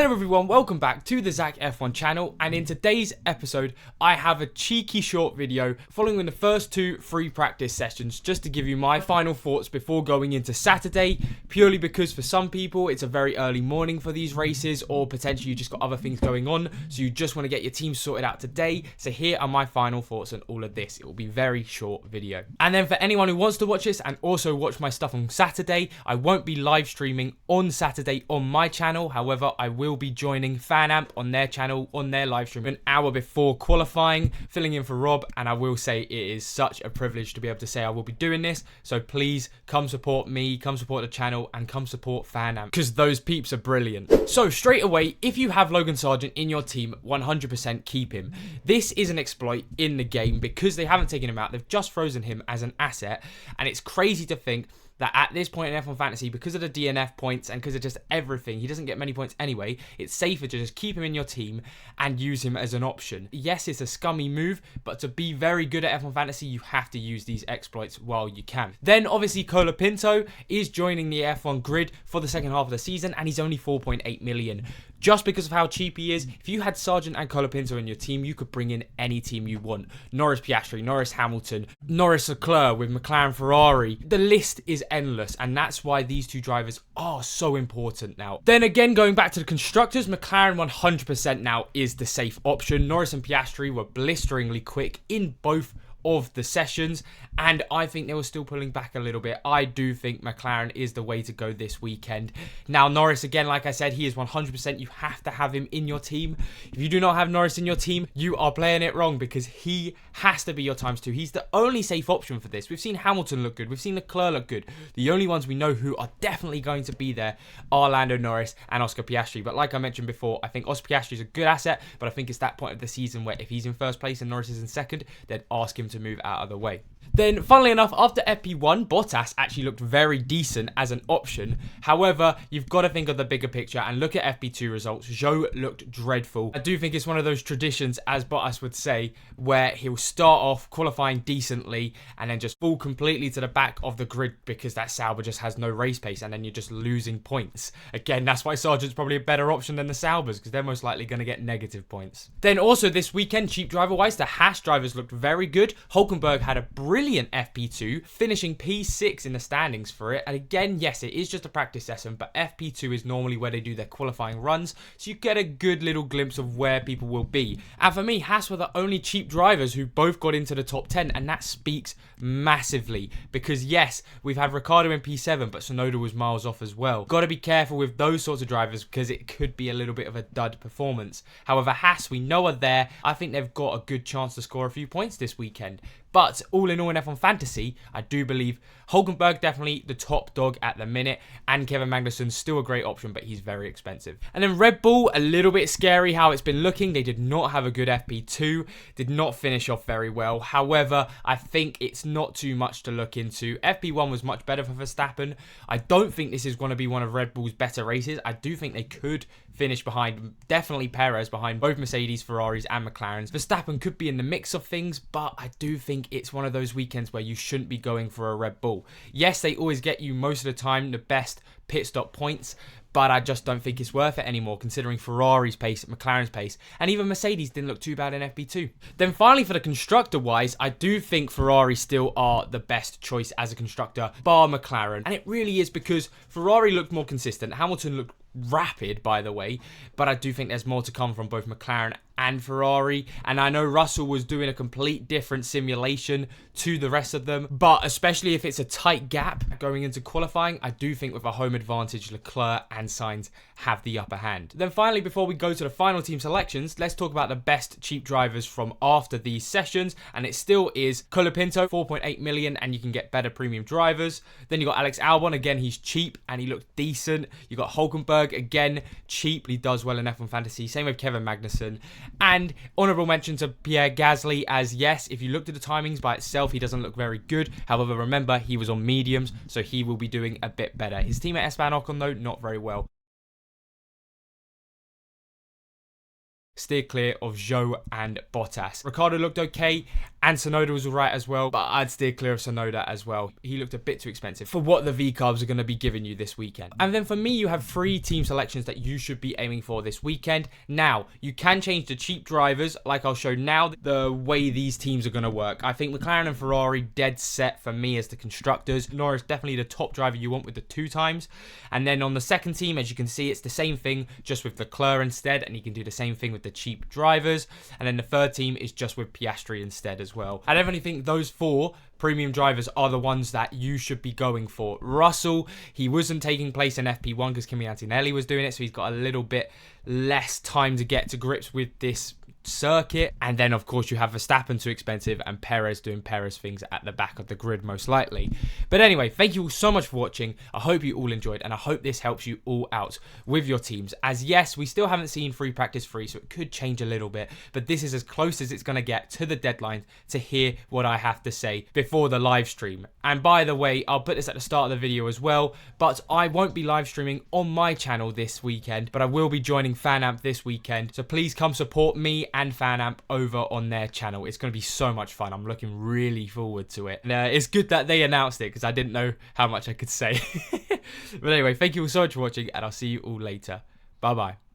Hello everyone, welcome back to the Zach F1 channel, and in today's episode I have a cheeky short video following the first two free practice sessions just to give you my final thoughts before going into Saturday, purely because for some people it's a very early morning for these races, or potentially you just got other things going on, so you just want to get your team sorted out today. So here are my final thoughts on all of this. It will be a very short video. And then for anyone who wants to watch this and also watch my stuff on Saturday, I won't be live streaming on Saturday on my channel. However, I will be joining FanAmp on their channel, on their live stream, an hour before qualifying, filling in for Rob, and I will say it is such a privilege to be able to say I will be doing this, so please come support me, come support the channel, and come support FanAmp, because those peeps are brilliant. So straight away, if you have Logan Sargent in your team, 100% keep him. This is an exploit in the game because they haven't taken him out, they've just frozen him as an asset, and it's crazy to think that at this point in F1 Fantasy, because of the DNF points and because of just everything, he doesn't get many points anyway, it's safer to just keep him in your team and use him as an option. Yes, it's a scummy move, but to be very good at F1 Fantasy, you have to use these exploits while you can. Then, obviously, Colapinto is joining the F1 grid for the second half of the season, and he's only 4.8 million. Just because of how cheap he is, if you had Sargent and Colapinto in your team, you could bring in any team you want. Norris Piastri, Norris Hamilton, Norris Leclerc with McLaren Ferrari. The list is endless, and that's why these two drivers are so important now. Then again, going back to the constructors, McLaren 100% now is the safe option. Norris and Piastri were blisteringly quick in both of the sessions, and I think they were still pulling back a little bit. I do think McLaren is the way to go this weekend. Now, Norris, again, like I said, he is 100%. You have to have him in your team. If you do not have Norris in your team, you are playing it wrong, because he has to be your ×2. He's the only safe option for this. We've seen Hamilton look good. We've seen Leclerc look good. The only ones we know who are definitely going to be there are Lando Norris and Oscar Piastri. But like I mentioned before, I think Oscar Piastri is a good asset, but I think it's that point of the season where if he's in first place and Norris is in second, they'd ask him to move out of the way. Then, funnily enough, after FP1, Bottas actually looked very decent as an option. However, you've got to think of the bigger picture and look at FP2 results. Zhou looked dreadful. I do think it's one of those traditions, as Bottas would say, where he'll start off qualifying decently and then just fall completely to the back of the grid because that Sauber just has no race pace, and then you're just losing points. Again, that's why Sargent's probably a better option than the Saubers, because they're most likely going to get negative points. Then also this weekend, cheap driver-wise, the Haas drivers looked very good. Hulkenberg had a brilliant FP2, finishing P6 in the standings for it. And again, yes, it is just a practice session, but FP2 is normally where they do their qualifying runs, so you get a good little glimpse of where people will be. And for me, Haas were the only cheap drivers who both got into the top 10, and that speaks massively, because yes, we've had Ricciardo in P7, but Tsunoda was miles off as well. Got to be careful with those sorts of drivers, because it could be a little bit of a dud performance. However, Haas, we know, are there. I think they've got a good chance to score a few points this weekend. But all in all, in F1 Fantasy, I do believe Hulkenberg definitely the top dog at the minute, and Kevin Magnussen's still a great option, but he's very expensive. And then Red Bull, a little bit scary how it's been looking. They did not have a good FP2, did not finish off very well. However, I think it's not too much to look into. FP1 was much better for Verstappen. I don't think this is going to be one of Red Bull's better races. I do think they could finish behind, definitely Perez, behind both Mercedes, Ferraris and McLarens. Verstappen could be in the mix of things, but I do think it's one of those weekends where you shouldn't be going for a Red Bull. Yes, they always get you most of the time the best pit stop points, but I just don't think it's worth it anymore, considering Ferrari's pace, McLaren's pace, and even Mercedes didn't look too bad in FP2. Then finally, for the constructor-wise, I do think Ferrari still are the best choice as a constructor, bar McLaren. And it really is because Ferrari looked more consistent. Hamilton looked rapid, by the way, but I do think there's more to come from both McLaren and Ferrari. And I know Russell was doing a complete different simulation to the rest of them, but especially if it's a tight gap going into qualifying, I do think with a home advantage, Leclerc and Sainz have the upper hand. Then finally, before we go to the final team selections, let's talk about the best cheap drivers from after these sessions, and it still is Colapinto, 4.8 million, and you can get better premium drivers. Then you got Alex Albon, again, he's cheap and he looked decent. You got Hulkenberg, again, cheap, he does well in F1 Fantasy. Same with Kevin Magnussen. And honourable mention to Pierre Gasly, as yes, if you looked at the timings by itself, he doesn't look very good. However, remember, he was on mediums, so he will be doing a bit better. His team at Esteban Ocon, though, not very well. steer clear of Zhou and Bottas. Ricciardo looked okay, and Tsunoda was alright as well, but I'd steer clear of Tsunoda as well. He looked a bit too expensive for what the V-Carbs are going to be giving you this weekend. And then for me, you have 3 team selections that you should be aiming for this weekend. Now, you can change the cheap drivers, like I'll show now, the way these teams are going to work. I think McLaren and Ferrari dead set for me as the constructors. Norris definitely the top driver you want with the 2 times. And then on the second team, as you can see, it's the same thing, just with Leclerc instead, and you can do the same thing with the cheap drivers. And then the third team is just with Piastri instead as well. I definitely think those 4 premium drivers are the ones that you should be going for. Russell, he wasn't taking place in FP1 because Kimi Antonelli was doing it, so he's got a little bit less time to get to grips with this circuit. And then of course you have Verstappen too expensive and Perez doing Perez things at the back of the grid most likely. But anyway, thank you all so much for watching. I hope you all enjoyed, and I hope this helps you all out with your teams, as yes, we still haven't seen free practice 3, so it could change a little bit, but this is as close as it's going to get to the deadline to hear what I have to say before the live stream. And by the way, I'll put this at the start of the video as well, but I won't be live streaming on my channel this weekend, but I will be joining FanAmp this weekend, so please come support me and FanAmp over on their channel. It's going to be so much fun. I'm looking really forward to it. And, it's good that they announced it because I didn't know how much I could say. But anyway, thank you all so much for watching, and I'll see you all later. Bye bye.